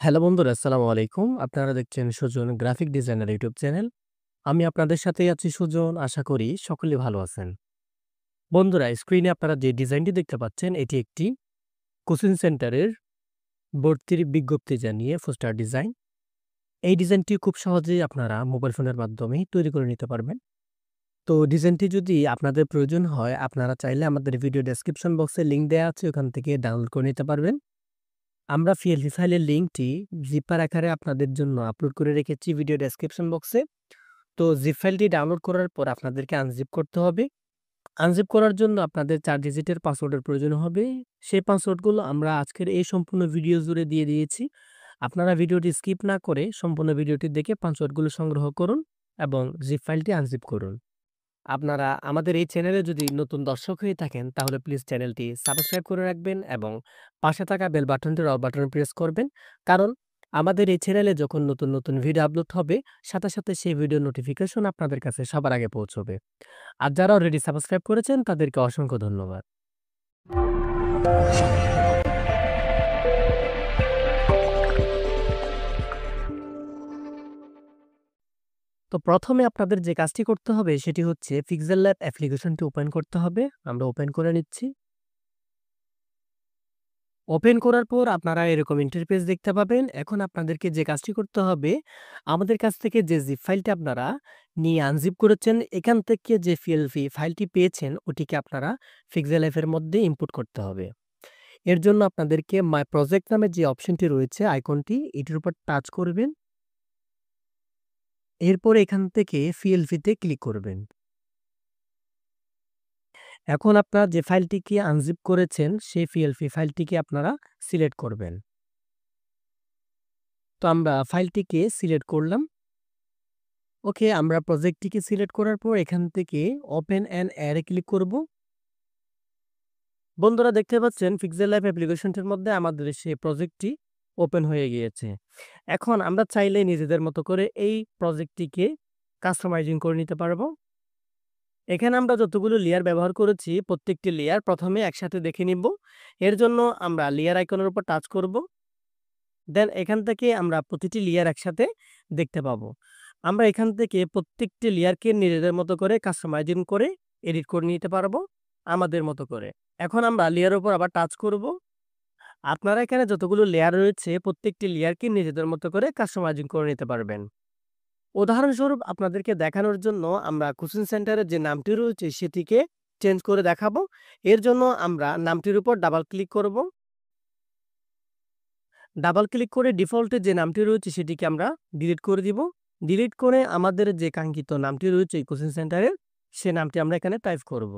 Hello বন্ধুরা, আসসালামু আলাইকুম। আপনারা দেখছেন Sujan graphic designer YouTube channel. আমি আপনাদের সাথেই আছি সুজন। আশা করি সকলেই ভালো আছেন। বন্ধুরা, স্ক্রিনে আপনারা যে ডিজাইনটি দেখতে পাচ্ছেন, এটি একটি কোচিং সেন্টারের ভর্তির বিজ্ঞপ্তি জানিয়ে পোস্টার ডিজাইন। এই ডিজাইনটি খুব সহজেই আপনারা মোবাইল ফোনের মাধ্যমেই তৈরি করে নিতে পারবেন। তো ডিজাইনটি যদি আপনাদের প্রয়োজন হয়, আপনারা চাইলে আমাদের ভিডিও ডেসক্রিপশন বক্সে লিংক দেয়া আছে, ওখান থেকে ডাউনলোড করে নিতে পারবেন। আমরা পিএলপি ফাইলের লিংকটি জিপার আকারে আপনাদের জন্য আপলোড করে রেখেছি ভিডিও ডেসক্রিপশন বক্সে। তো জিপ ফাইলটি ডাউনলোড করার পর আপনাদেরকে আনজিপ করতে হবে। আনজিপ করার জন্য আপনাদের ৪ ডিজিটের পাসওয়ার্ডের প্রয়োজন হবে। সেই পাসওয়ার্ডগুলো আমরা আজকের এই সম্পূর্ণ ভিডিও জুড়ে দিয়ে দিয়েছি। আপনারা ভিডিওটি স্কিপ না করে সম্পূর্ণ ভিডিওটি দেখে পাসওয়ার্ডগুলো সংগ্রহ করুন এবং জিপ ফাইলটি আনজিপ করুন। আপনারা আমাদের এই চ্যানেলে যদি নতুন দর্শক হয়ে থাকেন, তাহলে প্লিজ চ্যানেলটি সাবস্ক্রাইব করে রাখবেন এবং পাশে থাকা বেল বাটনটির অল বাটন প্রেস করবেন। কারণ আমাদের এই চ্যানেলে যখন নতুন ভিডিও আপলোড হবে, সাথে সাথে সেই ভিডিওর নোটিফিকেশন আপনাদের কাছে সবার আগে পৌঁছবে। আর যারা অলরেডি সাবস্ক্রাইব করেছেন, তাদেরকে অসংখ্য ধন্যবাদ। তো প্রথমে আপনাদের যে কাজটি করতে হবে সেটি হচ্ছে পিক্সেল ল্যাব অ্যাপ্লিকেশনটি ওপেন করতে হবে। আমরা ওপেন করে নিচ্ছি। ওপেন করার পর আপনারা এরকম ইন্টারফেস দেখতে পাবেন। এখন আপনাদেরকে যে কাজটি করতে হবে, আমাদের কাছ থেকে যে জিপ ফাইলটি আপনারা নিয়ে আনজিপ করেছেন, এখান থেকে যে পিএলপি ফাইলটি পেয়েছেন, ওটিকে আপনারা পিক্সেল এফ এর মধ্যে ইনপুট করতে হবে। এর জন্য আপনাদেরকে মাই প্রজেক্ট নামে যে অপশনটি রয়েছে, আইকনটি, এটির উপর টাচ করবেন। এরপর এখান থেকে পিএলপিতে ক্লিক করবেন। এখন আপনারা যে ফাইলটিকে আনজিপ করেছেন, সেই পিএলপি ফাইলটিকে আপনারা সিলেক্ট করবেন। তো আমরা ফাইলটিকে সিলেক্ট করলাম। ওকে, আমরা প্রজেক্টটিকে সিলেক্ট করার পর এখান থেকে ওপেন অ্যান অ্যারে ক্লিক করব। বন্ধুরা, দেখতে পাচ্ছেন পিক্সেল ল্যাব অ্যাপ্লিকেশনটির মধ্যে আমাদের সেই প্রজেক্টটি ওপেন হয়ে গিয়েছে। এখন আমরা চাইলে নিজেদের মতো করে এই প্রজেক্টটিকে কাস্টমাইজিং করে নিতে পারবো। এখানে আমরা যতগুলো লেয়ার ব্যবহার করেছি, প্রত্যেকটি লেয়ার প্রথমে একসাথে দেখে নিব। এর জন্য আমরা লেয়ার আইকনের উপর টাচ করব। দেন এখান থেকে আমরা প্রতিটি লেয়ার একসাথে দেখতে পাবো। আমরা এখান থেকে প্রত্যেকটি লেয়ারকে নিজেদের মতো করে কাস্টমাইজিং করে এডিট করে নিতে পারবো আমাদের মতো করে। এখন আমরা লেয়ারের উপর আবার টাচ করব। আপনারা এখানে যতগুলো লেয়ার রয়েছে, প্রত্যেকটি লেয়ারকে নিজেদের মতো করে কাস্টমাইজিং করে নিতে পারবেন। উদাহরণস্বরূপ আপনাদেরকে দেখানোর জন্য আমরা কোচিং সেন্টারের যে নামটি রয়েছে সেটিকে চেঞ্জ করে দেখাবো। এর জন্য আমরা নামটির উপর ডাবল ক্লিক করব। ডাবল ক্লিক করে ডিফল্টে যে নামটি রয়েছে সেটিকে আমরা ডিলিট করে দিব। ডিলিট করে আমাদের যে কাঙ্ক্ষিত নামটি রয়েছে কোচিং সেন্টারের, সে নামটি আমরা এখানে টাইপ করব।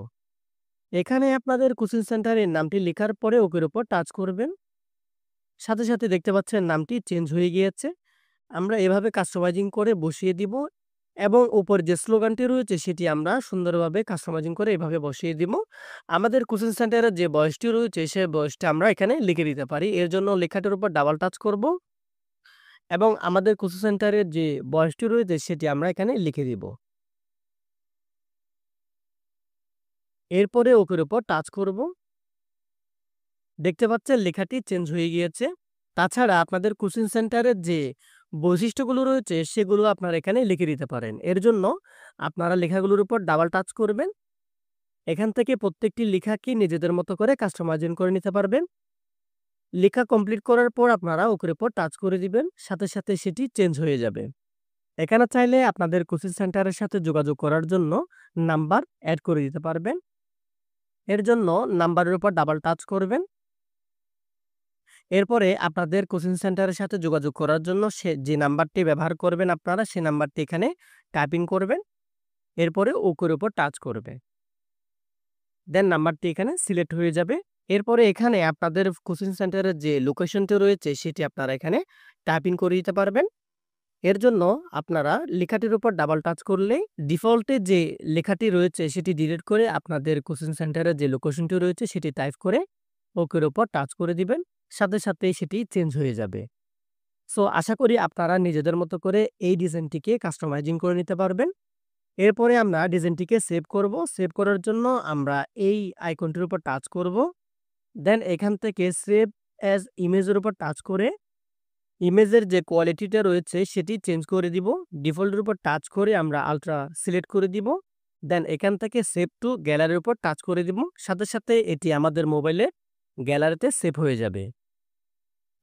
এখানে আপনাদের কোচিং সেন্টারের নামটি লেখার পরে ওকের উপর টাচ করবেন। সাথে সাথে দেখতে পাচ্ছেন নামটি চেঞ্জ হয়ে গিয়েছে। আমরা এভাবে কাস্টমাইজিং করে বসিয়ে দিব এবং উপর যে স্লোগানটি রয়েছে সেটি আমরা সুন্দরভাবে কাস্টমাইজিং করে এভাবে বসিয়ে দিব। আমাদের কোচিং সেন্টারের যে বয়সটি রয়েছে সেই বয়সটা আমরা এখানে লিখে দিতে পারি। এর জন্য লেখাটির উপর ডাবল টাচ করব এবং আমাদের কোচিং সেন্টারের যে বয়সটি রয়েছে সেটি আমরা এখানে লিখে দিব। এরপরে ওকের উপর টাচ করব। দেখতে পাচ্ছেন লেখাটি চেঞ্জ হয়ে গিয়েছে। তাছাড়া আপনাদের কোচিং সেন্টারের যে বৈশিষ্ট্যগুলো রয়েছে সেগুলো আপনারা এখানে লিখে দিতে পারেন। এর জন্য আপনারা লেখাগুলোর উপর ডাবল টাচ করবেন। এখান থেকে প্রত্যেকটি লেখাকে নিজেদের মতো করে কাস্টমাইজিং করে নিতে পারবেন। লেখা কমপ্লিট করার পর আপনারা ওকের উপর টাচ করে দিবেন। সাথে সাথে সেটি চেঞ্জ হয়ে যাবে। এখানে চাইলে আপনাদের কোচিং সেন্টারের সাথে যোগাযোগ করার জন্য নাম্বার এড করে দিতে পারবেন। এর জন্য নাম্বারের উপর ডাবল টাচ করবেন। এরপরে আপনাদের কোচিং সেন্টারের সাথে যোগাযোগ করার জন্য যে নাম্বারটি ব্যবহার করবেন আপনারা, সেই নাম্বারটি এখানে টাইপিং করবেন। এরপরে ওকের উপর টাচ করবে। দেন নাম্বারটি এখানে সিলেক্ট হয়ে যাবে। এরপরে এখানে আপনাদের কোচিং সেন্টারের যে লোকেশনটি রয়েছে সেটি আপনারা এখানে টাইপিং করে দিতে পারবেন। এর জন্য আপনারা লেখাটির উপর ডাবল টাচ করলে ডিফল্টে যে লেখাটি রয়েছে সেটি ডিলিট করে আপনাদের কোচিং সেন্টারের যে লোকেশনটি রয়েছে সেটি টাইপ করে ওকের উপর টাচ করে দিবেন। সাথে সাথেই সেটি চেঞ্জ হয়ে যাবে। সো আশা করি আপনারা নিজেদের মতো করে এই ডিজাইনটিকে কাস্টমাইজিং করে নিতে পারবেন। এরপরে আমরা ডিজাইনটিকে সেভ করব। সেভ করার জন্য আমরা এই আইকনটির উপর টাচ করব। দেন এখান থেকে সেভ অ্যাজ ইমেজের উপর টাচ করে ইমেজের যে কোয়ালিটিটা রয়েছে সেটি চেঞ্জ করে দিব। ডিফল্টের উপর টাচ করে আমরা আল্ট্রা সিলেক্ট করে দিব। দেন এখান থেকে সেভ টু গ্যালারির উপর টাচ করে দিব। সাথে, সাথে এটি আমাদের মোবাইলে গ্যালারিতে সেভ হয়ে যাবে।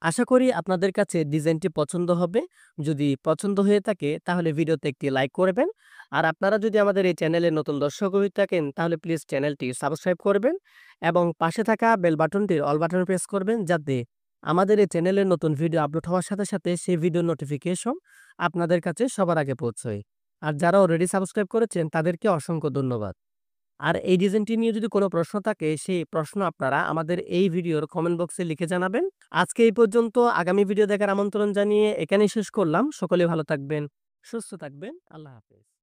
আশা করি আপনাদের কাছে ডিজাইনটি পছন্দ হবে। যদি পছন্দ হয়ে থাকে তাহলে ভিডিওতে একটি লাইক করবেন। আর আপনারা যদি আমাদের এই চ্যানেলে নতুন দর্শক হয়ে থাকেন তাহলে প্লিজ চ্যানেলটি সাবস্ক্রাইব করবেন এবং পাশে থাকা বেল বাটনটির অল বাটন প্রেস করবেন যাতে আমাদের এই চ্যানেলে নতুন ভিডিও আপলোড হওয়ার সাথে, সাথে সেই ভিডিওর নোটিফিকেশন আপনাদের কাছে সবার আগে পৌঁছয়। আর যারা অলরেডি সাবস্ক্রাইব করেছেন তাদেরকে অসংখ্য ধন্যবাদ। আর এই ডিজাইনটি নিয়ে যদি কোনো প্রশ্ন থাকে, সেই প্রশ্ন আপনারা আমাদের এই ভিডিওর কমেন্ট বক্সে লিখে জানাবেন। আজকে এই পর্যন্ত। আগামী ভিডিও দেখার আমন্ত্রণ জানিয়ে এখানেই শেষ করলাম। সকলে ভালো থাকবেন, সুস্থ থাকবেন। আল্লাহ হাফেজ।